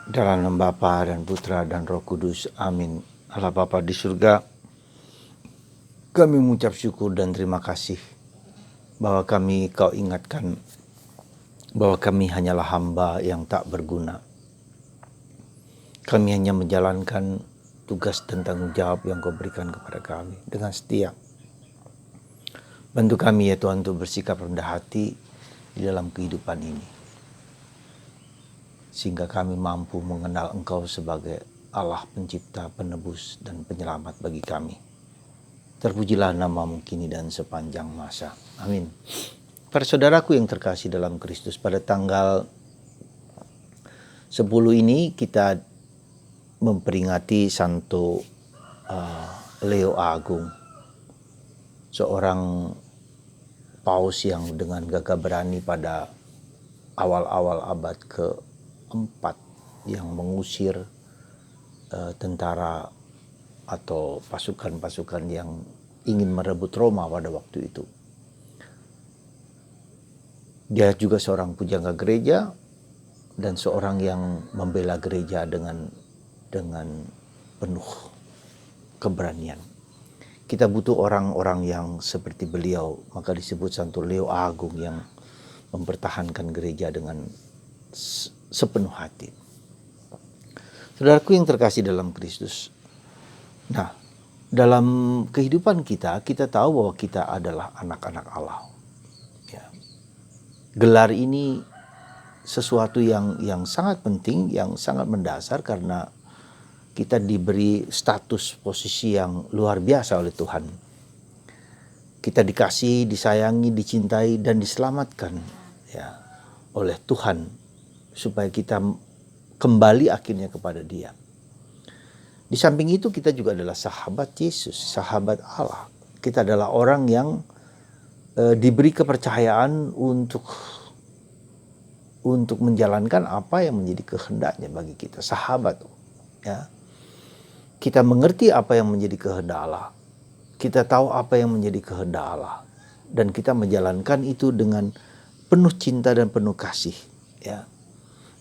Dalam nama Bapa dan Putra dan Roh Kudus. Amin. Allah Bapa di surga, kami mengucap syukur dan terima kasih bahwa Kau ingatkan bahwa kami hanyalah hamba yang tak berguna. Kami hanya menjalankan tugas dan tanggung jawab yang Kau berikan kepada kami dengan setia. Bantu kami ya Tuhan untuk bersikap rendah hati di dalam kehidupan ini, sehingga kami mampu mengenal Engkau sebagai Allah pencipta, penebus, dan penyelamat bagi kami. Terpujilah namamu kini dan sepanjang masa. Amin. Para saudaraku yang terkasih dalam Kristus, pada tanggal 10 ini kita memperingati Santo Leo Agung, seorang paus yang dengan gagah berani pada awal-awal abad ke-4 yang mengusir tentara atau pasukan-pasukan yang ingin merebut Roma pada waktu itu. Dia juga seorang pujangga gereja dan seorang yang membela gereja dengan penuh keberanian. Kita butuh orang-orang yang seperti beliau, maka disebut Santo Leo Agung, yang mempertahankan gereja dengan sepenuh hati. Saudaraku yang terkasih dalam Kristus, nah, dalam kehidupan kita tahu bahwa kita adalah anak-anak Allah. Ya. Gelar ini sesuatu yang sangat penting, yang sangat mendasar, karena kita diberi status posisi yang luar biasa oleh Tuhan. Kita dikasihi, disayangi, dicintai, dan diselamatkan ya oleh Tuhan, supaya kita kembali akhirnya kepada Dia. Di samping itu kita juga adalah sahabat Yesus, sahabat Allah. Kita adalah orang yang diberi kepercayaan untuk menjalankan apa yang menjadi kehendaknya bagi kita, sahabat. Ya, kita mengerti apa yang menjadi kehendak Allah. Kita tahu apa yang menjadi kehendak Allah, dan kita menjalankan itu dengan penuh cinta dan penuh kasih. Ya,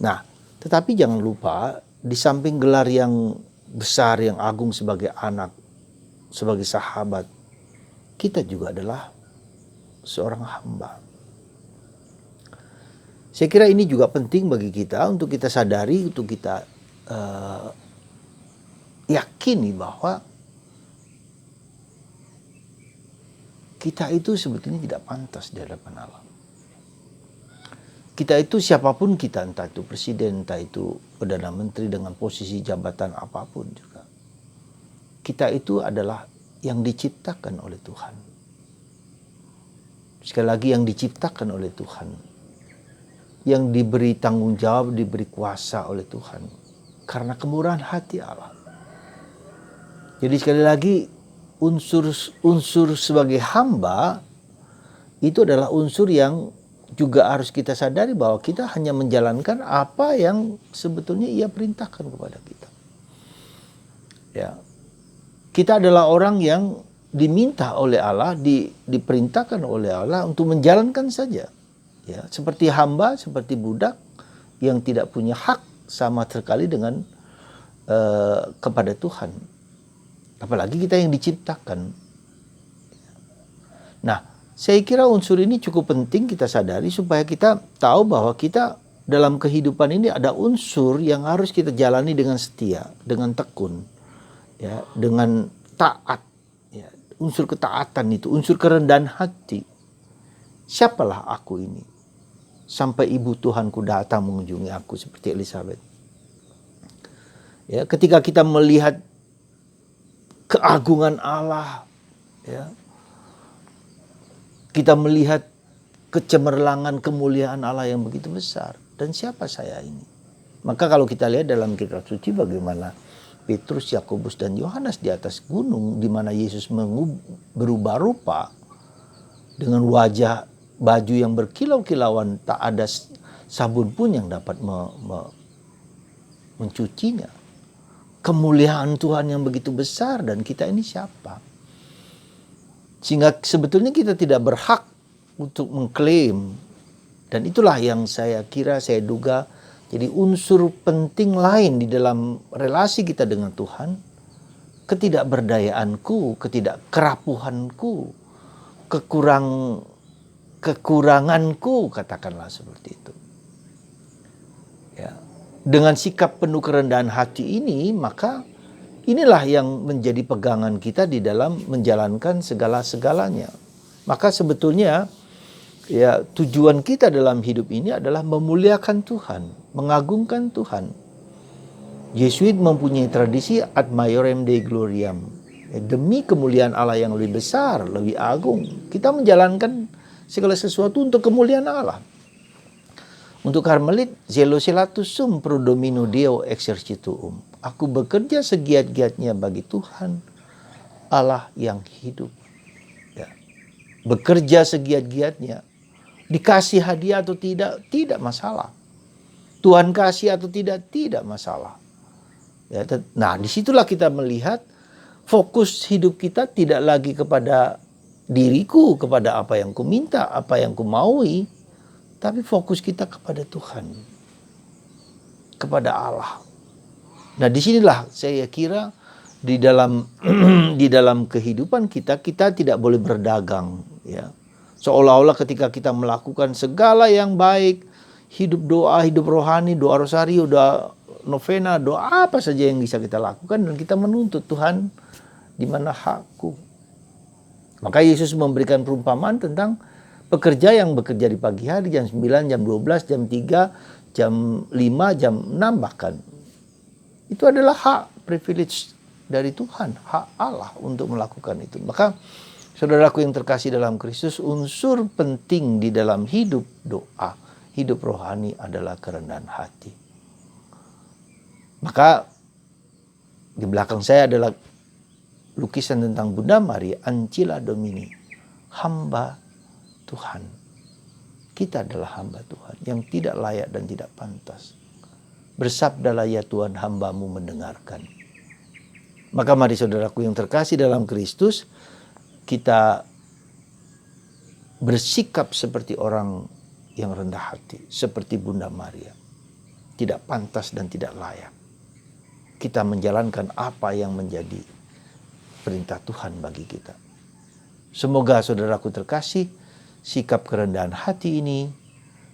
nah, tetapi jangan lupa, di samping gelar yang besar, yang agung sebagai anak, sebagai sahabat, kita juga adalah seorang hamba. Saya kira ini juga penting bagi kita untuk kita sadari, untuk kita yakini bahwa kita itu sebetulnya tidak pantas di hadapan Allah. Kita itu siapapun kita, entah itu presiden, entah itu perdana menteri dengan posisi jabatan apapun juga, kita itu adalah yang diciptakan oleh Tuhan. Sekali lagi, yang diciptakan oleh Tuhan, yang diberi tanggung jawab, diberi kuasa oleh Tuhan karena kemurahan hati Allah. Jadi sekali lagi, unsur sebagai hamba itu adalah unsur yang juga harus kita sadari bahwa kita hanya menjalankan apa yang sebetulnya Ia perintahkan kepada kita. Ya, kita adalah orang yang diminta oleh Allah, diperintahkan oleh Allah untuk menjalankan saja. Ya, seperti hamba, seperti budak yang tidak punya hak sama sekali dengan kepada Tuhan. Apalagi kita yang diciptakan. Nah, saya kira unsur ini cukup penting kita sadari, supaya kita tahu bahwa kita dalam kehidupan ini ada unsur yang harus kita jalani dengan setia, dengan tekun, ya, dengan taat. Ya, unsur ketaatan itu, unsur kerendahan hati. Siapalah aku ini sampai ibu Tuhanku datang mengunjungi aku, seperti Elizabeth. Ya, ketika kita melihat keagungan Allah, ya, kita melihat kecemerlangan kemuliaan Allah yang begitu besar. Dan siapa saya ini? Maka kalau kita lihat dalam kitab suci bagaimana Petrus, Yakobus, dan Yohanes di atas gunung, di mana Yesus berubah rupa dengan wajah, baju yang berkilau-kilauan, tak ada sabun pun yang dapat mencucinya. Kemuliaan Tuhan yang begitu besar, dan kita ini siapa? Sehingga sebetulnya kita tidak berhak untuk mengklaim. Dan itulah yang saya kira, saya duga Jadi unsur penting lain di dalam relasi kita dengan Tuhan, ketidakberdayaanku, ketidakkerapuhanku, kekuranganku, katakanlah seperti itu. Ya. Dengan sikap penuh kerendahan hati ini, maka inilah yang menjadi pegangan kita di dalam menjalankan segala-segalanya. Maka sebetulnya ya tujuan kita dalam hidup ini adalah memuliakan Tuhan, mengagungkan Tuhan. Yesuit mempunyai tradisi ad maiorem Dei gloriam. Demi kemuliaan Allah yang lebih besar, lebih agung, kita menjalankan segala sesuatu untuk kemuliaan Allah. Untuk Karmelit, zelo celatus sum pro domino Deo exercituum. Aku bekerja segiat-giatnya bagi Tuhan, Allah yang hidup. Ya. Bekerja segiat-giatnya. Dikasih hadiah atau tidak, tidak masalah. Tuhan kasih atau tidak, tidak masalah. Ya, nah, disitulah kita melihat fokus hidup kita tidak lagi kepada diriku, kepada apa yang ku minta, apa yang ku maui, tapi fokus kita kepada Tuhan, kepada Allah. Nah, disinilah saya kira di dalam di dalam kehidupan kita tidak boleh berdagang, ya. Seolah-olah ketika kita melakukan segala yang baik, hidup doa, hidup rohani, doa rosario, doa novena, doa apa saja yang bisa kita lakukan, dan kita menuntut Tuhan, di mana hakku? Maka Yesus memberikan perumpamaan tentang pekerja yang bekerja di pagi hari, jam 9, jam 12, jam 3, jam 5, jam 6 bahkan. Itu adalah hak, privilege dari Tuhan, hak Allah untuk melakukan itu. Maka saudaraku yang terkasih dalam Kristus, unsur penting di dalam hidup doa, hidup rohani adalah kerendahan hati. Maka di belakang saya adalah lukisan tentang Bunda Maria, Ancilla Domini, hamba Tuhan. Kita adalah hamba Tuhan yang tidak layak dan tidak pantas. Bersabdalah ya Tuhan, hambamu mendengarkan. Maka mari saudaraku yang terkasih dalam Kristus, kita bersikap seperti orang yang rendah hati, seperti Bunda Maria. Tidak pantas dan tidak layak. Kita menjalankan apa yang menjadi perintah Tuhan bagi kita. Semoga saudaraku terkasih, sikap kerendahan hati ini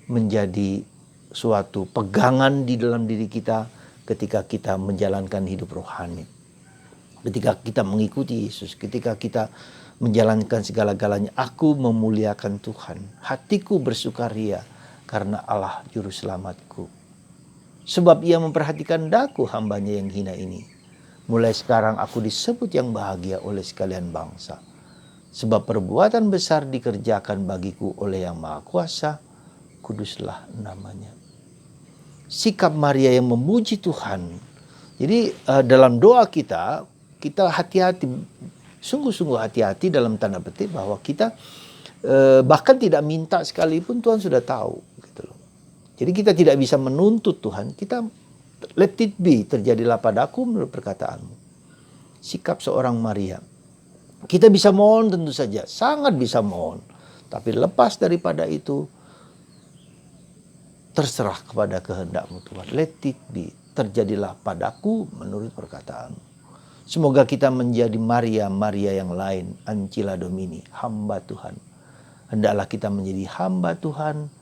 menjadi suatu pegangan di dalam diri kita ketika kita menjalankan hidup rohani. Ketika kita mengikuti Yesus, ketika kita menjalankan segala-galanya, aku memuliakan Tuhan. Hatiku bersukaria karena Allah juru selamatku. Sebab ia memperhatikan daku, hambanya yang hina ini. Mulai sekarang aku disebut yang bahagia oleh sekalian bangsa. Sebab perbuatan besar dikerjakan bagiku oleh yang Maha Kuasa, kuduslah namanya. Sikap Maria yang memuji Tuhan. Jadi dalam doa kita hati-hati, sungguh-sungguh hati-hati dalam tanda petik bahwa kita bahkan tidak minta sekalipun Tuhan sudah tahu. Gitu loh. Jadi kita tidak bisa menuntut Tuhan, kita let it be, terjadilah padaku menurut perkataanmu. Sikap seorang Maria. Kita bisa mohon tentu saja, sangat bisa mohon. Tapi lepas daripada itu, terserah kepada kehendakmu Tuhan. Let it be, terjadilah padaku menurut perkataanmu. Semoga kita menjadi Maria yang lain, Ancilla Domini, hamba Tuhan. Hendaklah kita menjadi hamba Tuhan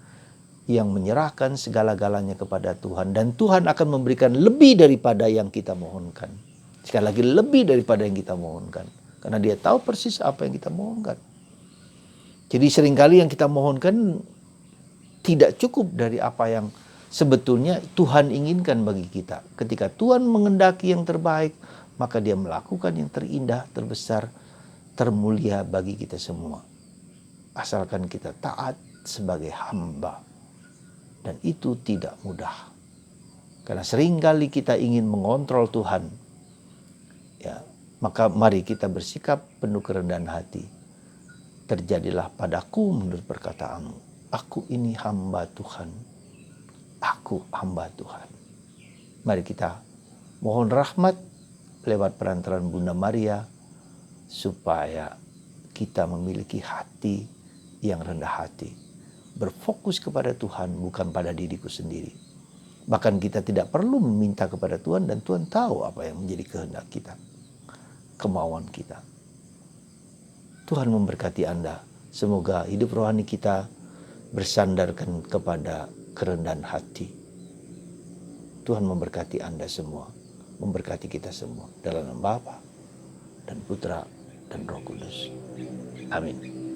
yang menyerahkan segala-galanya kepada Tuhan. Dan Tuhan akan memberikan lebih daripada yang kita mohonkan. Sekali lagi, lebih daripada yang kita mohonkan. Karena dia tahu persis apa yang kita mohonkan. Jadi seringkali yang kita mohonkan tidak cukup dari apa yang sebetulnya Tuhan inginkan bagi kita. Ketika Tuhan mengendaki yang terbaik, maka dia melakukan yang terindah, terbesar, termulia bagi kita semua. Asalkan kita taat sebagai hamba. Dan itu tidak mudah. Karena seringkali kita ingin mengontrol Tuhan. Ya, maka mari kita bersikap penuh kerendahan hati. Terjadilah padaku menurut perkataanmu. Aku ini hamba Tuhan. Aku hamba Tuhan. Mari kita mohon rahmat lewat perantaran Bunda Maria, supaya kita memiliki hati yang rendah hati. Berfokus kepada Tuhan, bukan pada diriku sendiri. Bahkan kita tidak perlu meminta kepada Tuhan dan Tuhan tahu apa yang menjadi kehendak kita, kemauan kita. Tuhan memberkati Anda. Semoga hidup rohani kita bersandarkan kepada kerendahan hati. Tuhan memberkati Anda semua, memberkati kita semua dalam nama Bapa dan Putra dan Roh Kudus. Amin.